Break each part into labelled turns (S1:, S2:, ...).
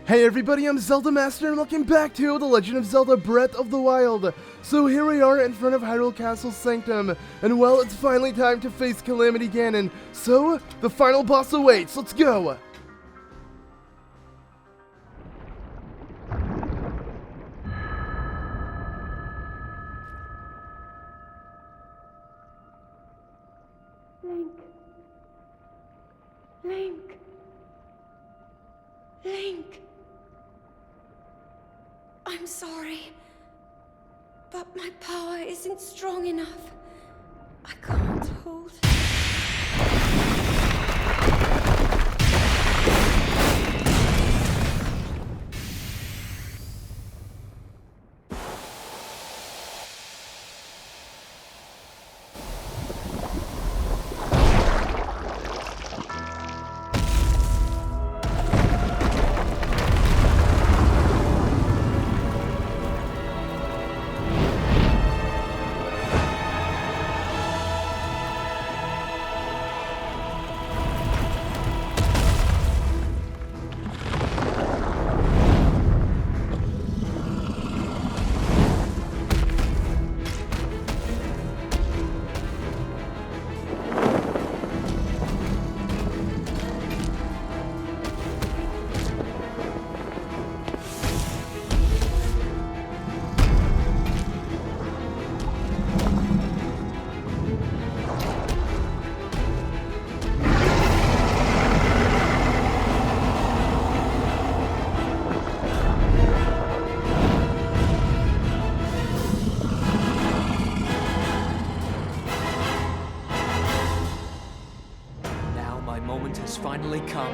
S1: Hey everybody, I'm ZeldaMaster and welcome back to The Legend of Zelda Breath of the Wild. So here we are in front of Hyrule Castle Sanctum, and well, it's finally time to face Calamity Ganon. So, the final boss awaits, let's go!
S2: Link. I'm sorry, but my power isn't strong enough. I can't hold.
S3: Finally come.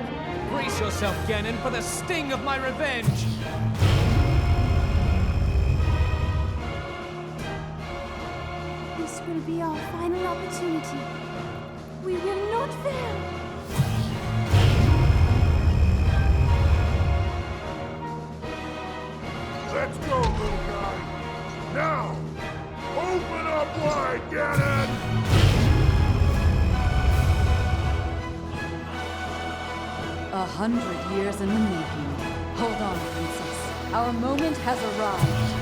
S3: Brace yourself, Ganon, for the sting of my revenge!
S4: This will be our final opportunity. We will not fail.
S5: Let's go, little guy! Now! Open up wide, Ganon!
S6: 100 years in the making. Hold on, Princess. Our moment has arrived.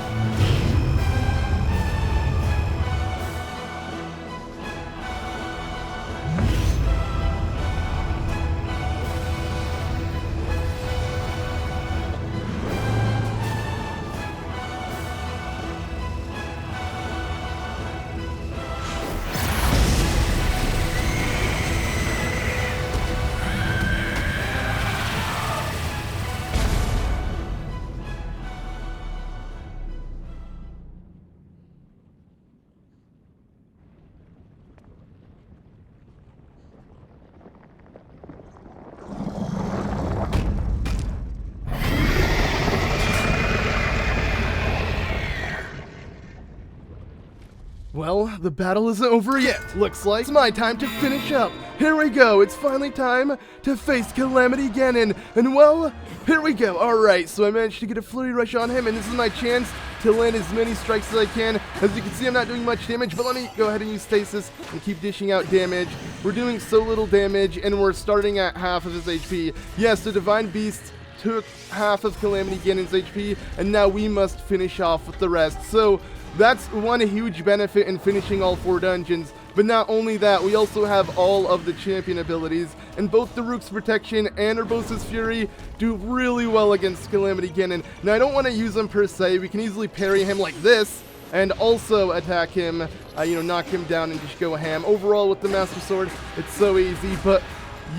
S1: Well, the battle isn't over yet. Looks like it's my time to finish up. Here we go, it's finally time to face Calamity Ganon. And well, here we go. Alright, so I managed to get a flurry rush on him, and this is my chance to land as many strikes as I can. As you can see, I'm not doing much damage, but let me go ahead and use stasis and keep dishing out damage. We're doing so little damage, and we're starting at half of his HP. Yes, the Divine Beast took half of Calamity Ganon's HP, and now we must finish off with the rest. So that's one huge benefit in finishing all 4 dungeons. But not only that, we also have all of the champion abilities, and both Daruk's Protection and Urbosa's Fury do really well against Calamity Ganon. Now, I don't want to use them per se. We can easily parry him like this, and also attack him, knock him down and just go ham. Overall, with the Master Sword, it's so easy, but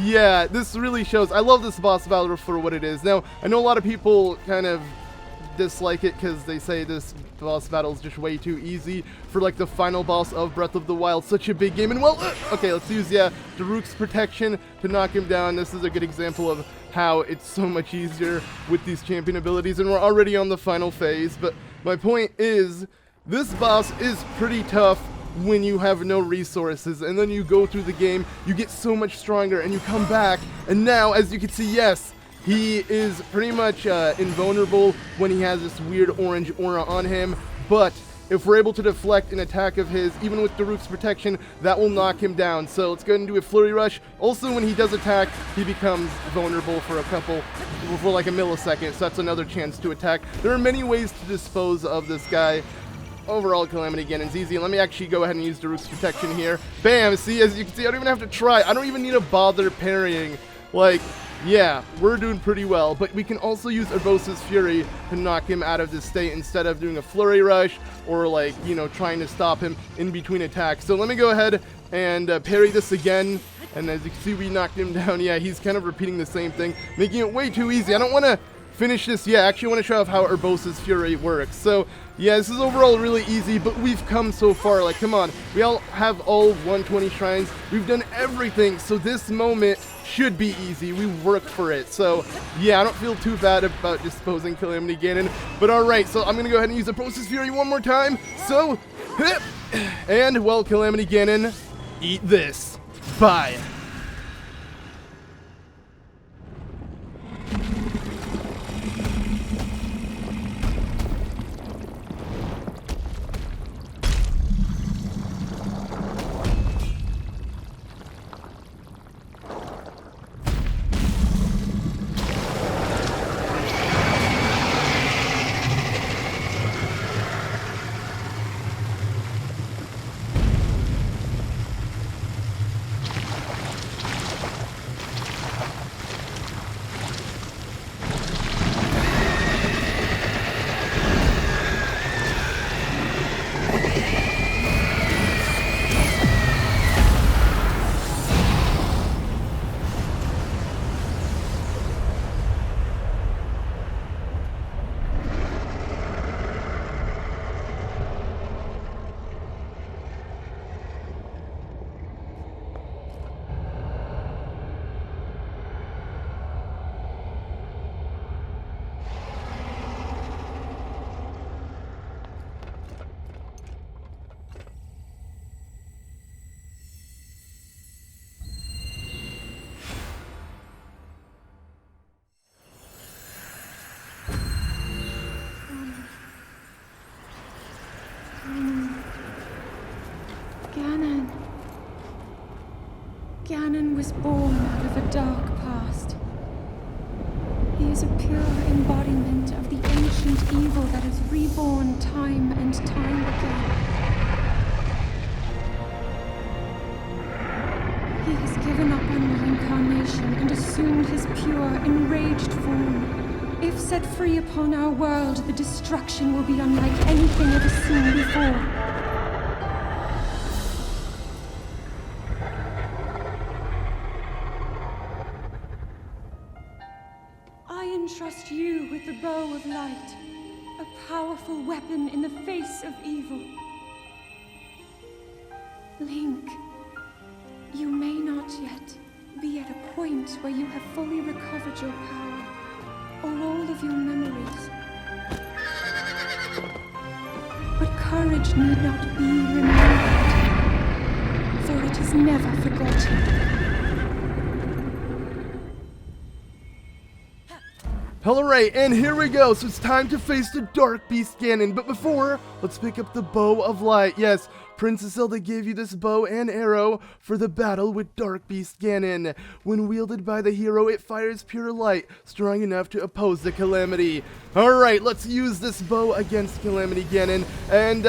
S1: yeah, this really shows. I love this boss battle for what it is. Now, I know a lot of people kind of dislike it because they say this boss battle is just way too easy for like the final boss of Breath of the Wild, such a big game. And well, okay, let's use Daruk's Protection to knock him down. This is a good example of how it's so much easier with these champion abilities, and we're already on the final phase. But my point is, this boss is pretty tough when you have no resources, and then you go through the game, you get so much stronger, and you come back, and now, as you can see, yes, he is pretty much invulnerable when he has this weird orange aura on him, but if we're able to deflect an attack of his, even with Daruk's protection, that will knock him down. So let's go ahead and do a Flurry Rush. Also, when he does attack, he becomes vulnerable for like a millisecond, so that's another chance to attack. There are many ways to dispose of this guy. Overall, Calamity Ganon's easy. Let me actually go ahead and use Daruk's protection here. Bam! See, as you can see, I don't even have to try. I don't even need to bother parrying. Like, yeah, we're doing pretty well. But we can also use Urbosa's Fury to knock him out of this state instead of doing a Flurry Rush or, like, you know, trying to stop him in between attacks. So let me go ahead and parry this again. And as you can see, we knocked him down. Yeah, he's kind of repeating the same thing, making it way too easy. I don't want to finish this yet. I actually want to show off how Urbosa's Fury works. So, yeah, this is overall really easy, but we've come so far. Like, come on. We all have all 120 shrines. We've done everything, so this moment should be easy. We worked for it. So, yeah, I don't feel too bad about disposing Calamity Ganon. But alright, so I'm going to go ahead and use Urbosa's Fury one more time. So, and, well, Calamity Ganon, eat this. Bye.
S2: Ganon was born out of a dark past. He is a pure embodiment of the ancient evil that is reborn time and time again. He has given up on reincarnation and assumed his pure, enraged form. If set free upon our world, the destruction will be unlike anything ever seen before. Entrust you with the bow of light, a powerful weapon in the face of evil. Link, you may not yet be at a point where you have fully recovered your power, or all of your memories. But courage need not be remembered, for it is never forgotten.
S1: Alright, and here we go. So it's time to face the Dark Beast Ganon. But before, let's pick up the Bow of Light. Yes, Princess Zelda gave you this bow and arrow for the battle with Dark Beast Ganon. When wielded by the hero, it fires pure light, strong enough to oppose the Calamity. Alright, let's use this bow against Calamity Ganon. And,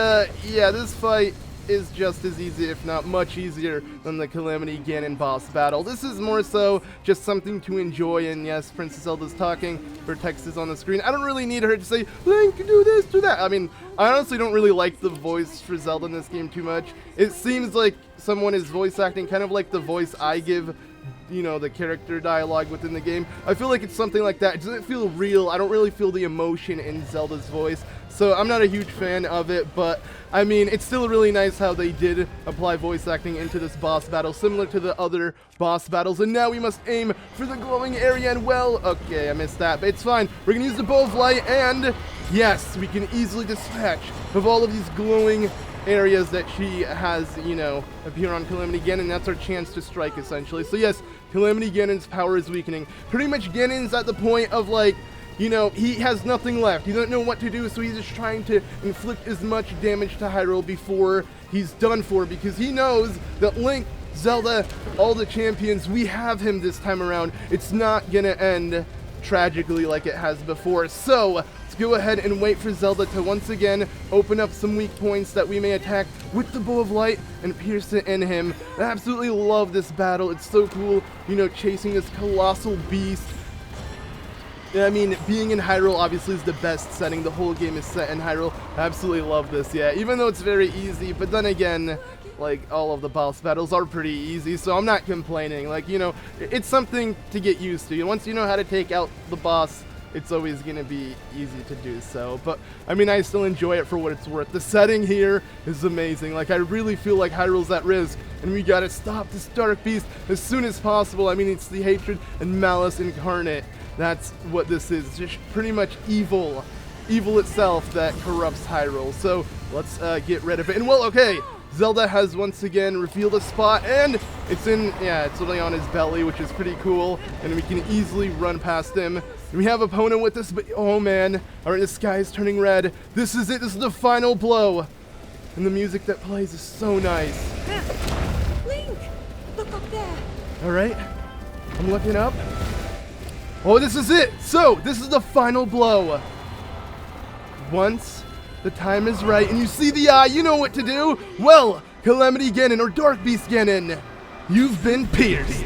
S1: yeah, this fight is just as easy, if not much easier, than the Calamity Ganon boss battle. This is more so just something to enjoy, and yes, Princess Zelda's talking, her text is on the screen. I don't really need her to say, Link, do this, do that. I mean, I honestly don't really like the voice for Zelda in this game too much. It seems like someone is voice acting kind of like the voice I give, you know, the character dialogue within the game. I feel like it's something like that. It doesn't feel real. I don't really feel the emotion in Zelda's voice, so I'm not a huge fan of it, but I mean, it's still really nice how they did apply voice acting into this boss battle, similar to the other boss battles. And now we must aim for the glowing area, and well, okay, I missed that, but it's fine. We're gonna use the Bow of Light, and yes, we can easily dispatch of all of these glowing areas that she has, you know, appear on Calamity Ganon. That's our chance to strike, essentially. So yes, Calamity Ganon's power is weakening. Pretty much Ganon's at the point of, like, you know, he has nothing left. He doesn't know what to do, so he's just trying to inflict as much damage to Hyrule before he's done for, because he knows that Link, Zelda, all the champions, we have him this time around. It's not gonna end tragically like it has before. So let's go ahead and wait for Zelda to once again open up some weak points that we may attack with the Bow of Light and pierce it in him. I absolutely love this battle. It's so cool, you know, chasing this colossal beast. I mean, being in Hyrule obviously is the best setting. The whole game is set in Hyrule. I absolutely love this, yeah. Even though it's very easy, but then again, like, all of the boss battles are pretty easy, so I'm not complaining. Like, you know, it's something to get used to. Once you know how to take out the boss, it's always going to be easy to do so. But, I mean, I still enjoy it for what it's worth. The setting here is amazing. Like, I really feel like Hyrule's at risk, and we gotta stop this Dark Beast as soon as possible. I mean, it's the hatred and malice incarnate. That's what this is. It's just pretty much evil. Evil itself that corrupts Hyrule. So, let's get rid of it. And, well, okay. Zelda has once again revealed a spot, and it's literally on his belly, which is pretty cool, and we can easily run past him. And we have opponent with us, but oh man, alright, the sky is turning red. This is it, this is the final blow. And the music that plays is so nice.
S4: Link! Look up there!
S1: Alright, I'm looking up. Oh, this is it! So, this is the final blow. Once the time is right, and you see the eye, you know what to do. Well, Calamity Ganon, or Dark Beast Ganon, you've been pierced.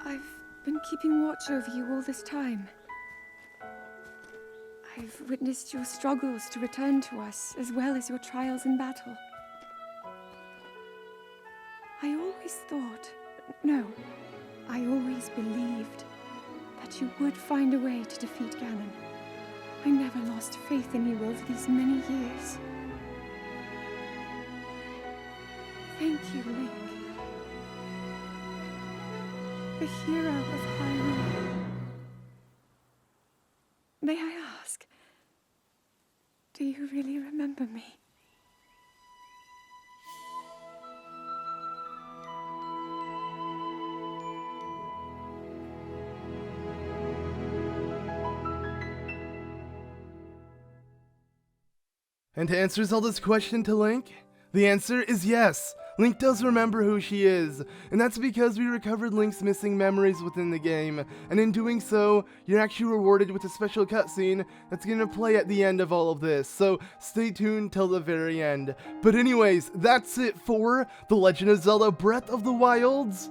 S2: I've been keeping watch over you all this time. I've witnessed your struggles to return to us, as well as your trials in battle. I always thought, no, I always believed that you would find a way to defeat Ganon. I never lost faith in you over these many years. Thank you, Link. The hero of Hyrule. May I ask, do you really remember me?
S1: And to answer Zelda's question to Link, the answer is yes. Link does remember who she is, and that's because we recovered Link's missing memories within the game, and in doing so, you're actually rewarded with a special cutscene that's going to play at the end of all of this, so stay tuned till the very end. But anyways, that's it for The Legend of Zelda Breath of the Wild's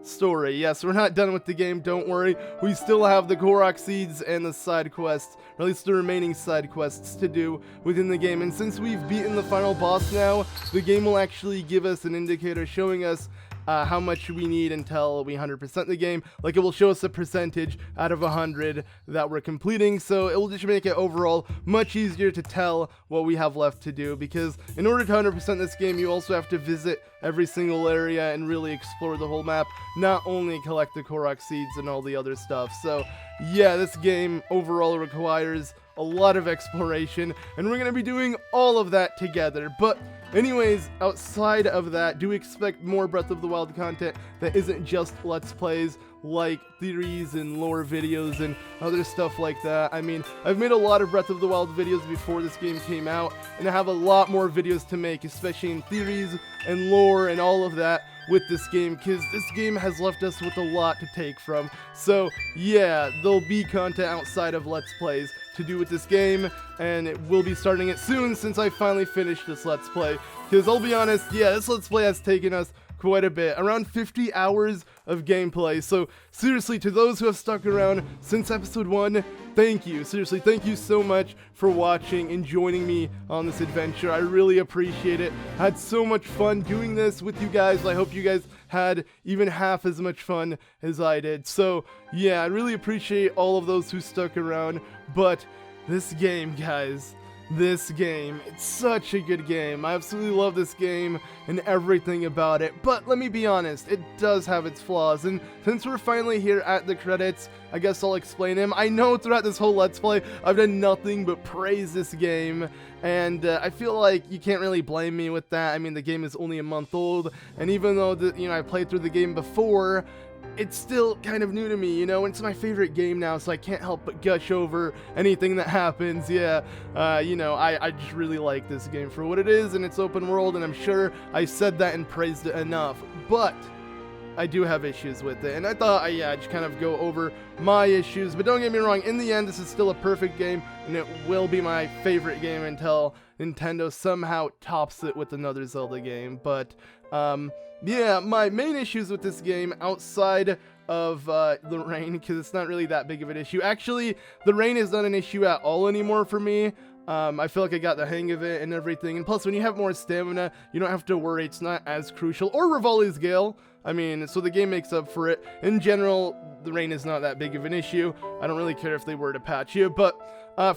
S1: story. Yes, we're not done with the game, don't worry. We still have the Korok Seeds and the side quests, or at least the remaining side quests to do within the game. And since we've beaten the final boss now, the game will actually give us an indicator showing us how much we need until we 100% the game. Like, it will show us a percentage out of 100 that we're completing, so it will just make it overall much easier to tell what we have left to do, because in order to 100% this game, you also have to visit every single area and really explore the whole map, not only collect the Korok Seeds and all the other stuff. So yeah, this game overall requires a lot of exploration, and we're going to be doing all of that together. But anyways, outside of that, do expect more Breath of the Wild content that isn't just Let's Plays, like theories and lore videos and other stuff like that. I mean, I've made a lot of Breath of the Wild videos before this game came out, and I have a lot more videos to make, especially in theories and lore and all of that with this game, because this game has left us with a lot to take from. So yeah, there'll be content outside of Let's Plays to do with this game, and it will be starting it soon since I finally finished this Let's Play, because I'll be honest, yeah, this Let's Play has taken us quite a bit, around 50 hours of gameplay. So seriously, to those who have stuck around since episode 1, thank you. Seriously, thank you so much for watching and joining me on this adventure. I really appreciate it. I had so much fun doing this with you guys. I hope you guys had even half as much fun as I did. So yeah, I really appreciate all of those who stuck around. But this game, guys, this game, it's such a good game. I absolutely love this game and everything about it, but let me be honest, it does have its flaws, and since we're finally here at the credits, I guess I'll explain them. I know throughout this whole Let's Play, I've done nothing but praise this game, and I feel like you can't really blame me with that. I mean, the game is only a month old, and even though I played through the game before, it's still kind of new to me, and it's my favorite game now, so I can't help but gush over anything that happens. Yeah, I just really like this game for what it is, and it's open world, and I'm sure I said that and praised it enough, but I do have issues with it, and I thought I'd just kind of go over my issues. But don't get me wrong, in the end, this is still a perfect game, and it will be my favorite game until Nintendo somehow tops it with another Zelda game. But yeah, my main issues with this game, outside of the rain, because it's not really that big of an issue. Actually, the rain is not an issue at all anymore for me. I feel like I got the hang of it and everything. And plus, when you have more stamina, you don't have to worry. It's not as crucial. Or Revali's Gale. I mean, so the game makes up for it. In general, the rain is not that big of an issue. I don't really care if they were to patch you, but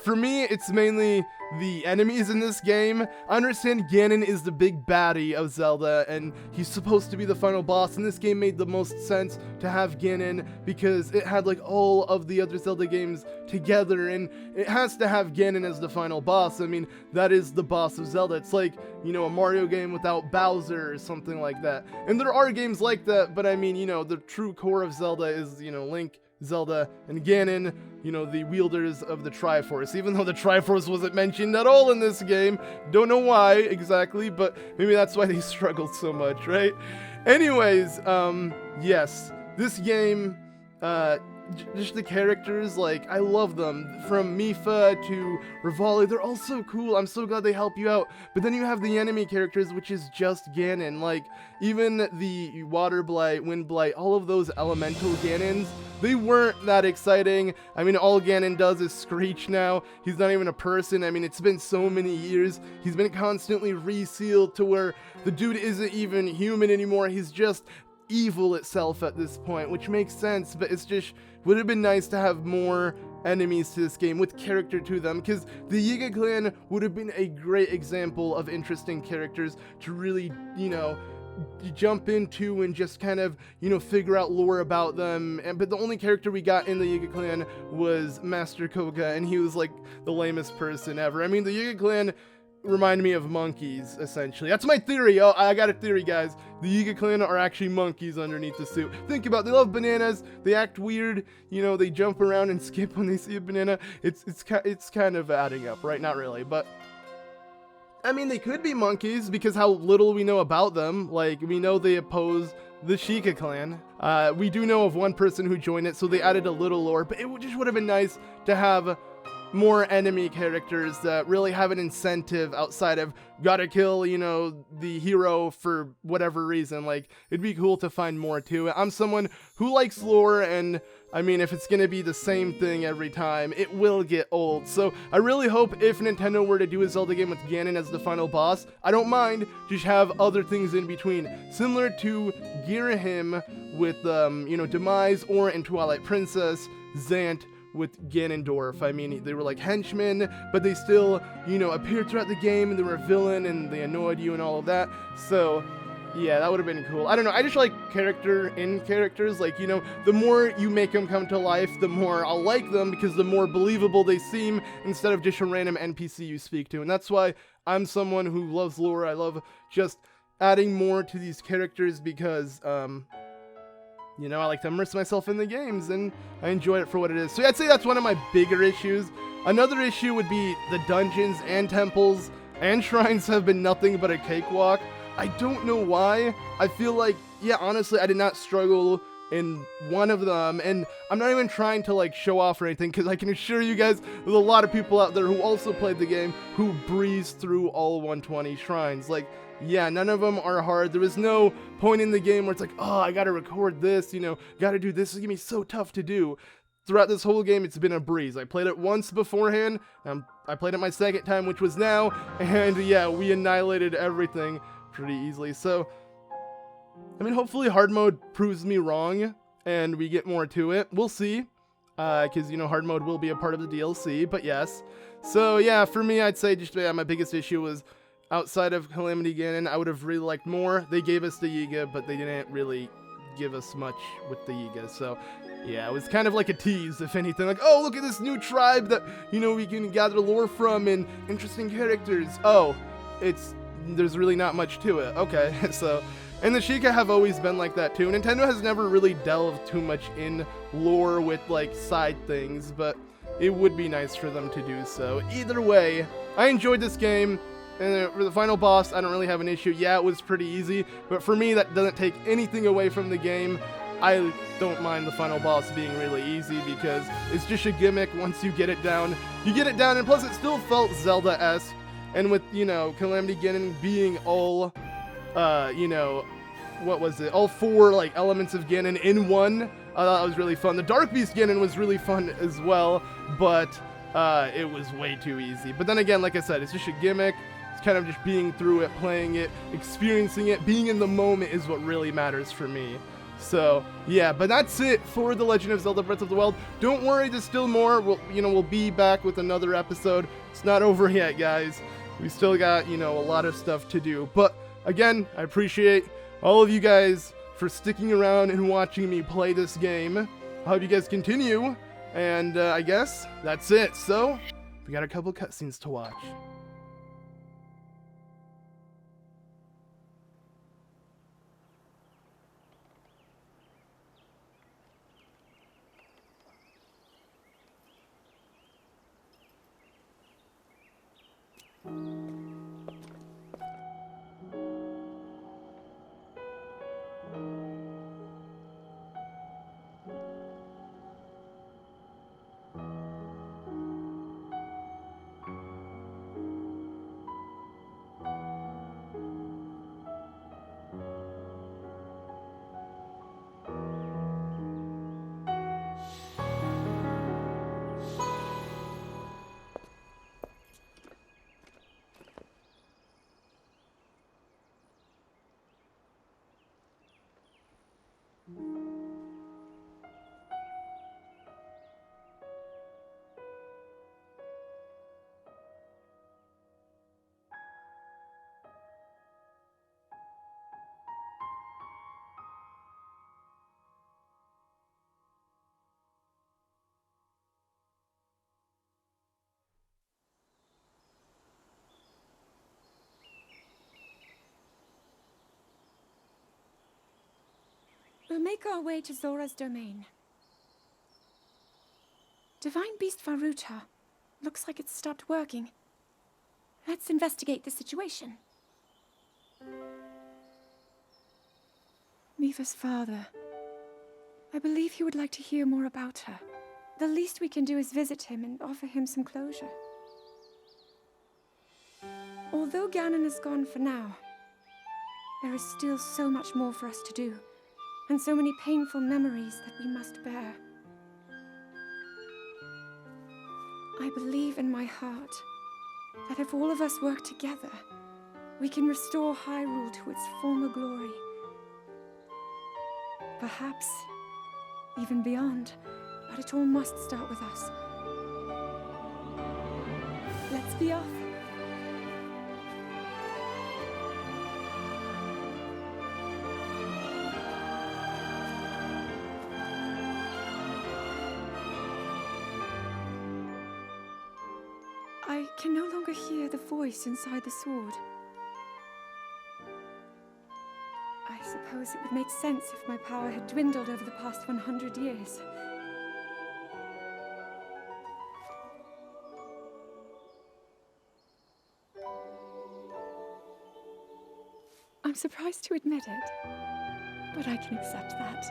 S1: for me, it's mainly the enemies in this game. I understand Ganon is the big baddie of Zelda, and he's supposed to be the final boss, and this game made the most sense to have Ganon because it had like all of the other Zelda games together, and it has to have Ganon as the final boss. I mean, that is the boss of Zelda. It's like, a Mario game without Bowser or something like that. And there are games like that, but I mean, the true core of Zelda is, Link, Zelda, and Ganon, the wielders of the Triforce, even though the Triforce wasn't mentioned at all in this game. Don't know why exactly, but maybe that's why they struggled so much, right? Anyways, yes, this game, just the characters, like, I love them. From Mipha to Revali, they're all so cool. I'm so glad they help you out. But then you have the enemy characters, which is just Ganon. Like, even the Water Blight, Wind Blight, all of those elemental Ganons, they weren't that exciting. I mean, all Ganon does is screech now. He's not even a person. I mean, it's been so many years. He's been constantly resealed to where the dude isn't even human anymore. He's just evil itself at this point, which makes sense, but it's just would have been nice to have more enemies to this game with character to them, because the Yiga clan would have been a great example of interesting characters to really, jump into and just kind of, figure out lore about them. But the only character we got in the Yiga clan was Master Koga, and he was like the lamest person ever. I mean, the Yiga clan remind me of monkeys, essentially. That's my theory. Oh, I got a theory, guys. The Yiga clan are actually monkeys underneath the suit. Think about it. They love bananas. They act weird. They jump around and skip when they see a banana. It's kind of adding up, right? Not really, but I mean, they could be monkeys because how little we know about them. Like, we know they oppose the Sheikah clan. We do know of one person who joined it, so they added a little lore, but it just would have been nice to have more enemy characters that really have an incentive outside of gotta kill, you know, the hero for whatever reason. Like, it'd be cool to find more to it. I'm someone who likes lore, and I mean, if it's gonna be the same thing every time, it will get old. So I really hope if Nintendo were to do a Zelda game with Ganon as the final boss, I don't mind, just have other things in between, similar to Girahim with, you know, Demise, or in Twilight Princess, Zant with Ganondorf. I mean, they were like henchmen, but they still, you know, appeared throughout the game, and they were a villain, and they annoyed you and all of that. So yeah, that would have been cool. I don't know, I just like characters, like, you know, the more you make them come to life, the more I'll like them, because the more believable they seem, instead of just a random NPC you speak to. And that's why I'm someone who loves lore. I love just adding more to these characters, because, you know, I like to immerse myself in the games, and I enjoy it for what it is. So yeah, I'd say that's one of my bigger issues. Another issue would be the dungeons and temples and shrines have been nothing but a cakewalk. I don't know why. I feel like, yeah, honestly, I did not struggle in one of them, and I'm not even trying to like show off or anything, because I can assure you guys there's a lot of people out there who also played the game who breezed through all 120 shrines. Like, yeah, none of them are hard. There was no point in the game where it's like, oh, I gotta record this, you know, gotta do this. It's gonna be so tough to do. Throughout this whole game, it's been a breeze. I played it once beforehand, I played it my second time, which was now, and yeah, we annihilated everything pretty easily. So, I mean, hopefully hard mode proves me wrong, and we get more to it. We'll see, because, you know, hard mode will be a part of the DLC, but yes. So, yeah, for me, I'd say just, yeah, my biggest issue was outside of Calamity Ganon, I would have really liked more. They gave us the Yiga, but they didn't really give us much with the Yiga, so yeah, it was kind of like a tease, if anything. Like, oh, look at this new tribe that, you know, we can gather lore from, and interesting characters. Oh, there's really not much to it. Okay, so, and the Sheikah have always been like that too. Nintendo has never really delved too much in lore with, like, side things, but it would be nice for them to do so. Either way, I enjoyed this game. And for the final boss, I don't really have an issue. Yeah, it was pretty easy, but for me, that doesn't take anything away from the game. I don't mind the final boss being really easy, because it's just a gimmick. Once you get it down, and plus it still felt Zelda-esque. And with, you know, Calamity Ganon being all, you know, what was it? All four, like, elements of Ganon in one. I thought that was really fun. The Dark Beast Ganon was really fun as well, but it was way too easy. But then again, like I said, it's just a gimmick. Kind of just being through it, playing it, experiencing it, being in the moment is what really matters for me. So yeah, but that's it for The Legend of Zelda Breath of the Wild. Don't worry, there's still more. We'll be back with another episode. It's not over yet, guys. We still got, you know, a lot of stuff to do. But again, I appreciate all of you guys for sticking around and watching me play this game. I hope you guys continue, and I guess that's it. So we got a couple cutscenes to watch.
S2: We'll make our way to Zora's domain. Divine Beast Varuta. Looks like it's stopped working. Let's investigate the situation. Mipha's father. I believe he would like to hear more about her. The least we can do is visit him and offer him some closure. Although Ganon is gone for now, there is still so much more for us to do, and so many painful memories that we must bear. I believe in my heart that if all of us work together, we can restore Hyrule to its former glory. Perhaps even beyond, but it all must start with us. Let's be off. I can no longer hear the voice inside the sword. I suppose it would make sense if my power had dwindled over the past 100 years. I'm surprised to admit it, but I can accept that.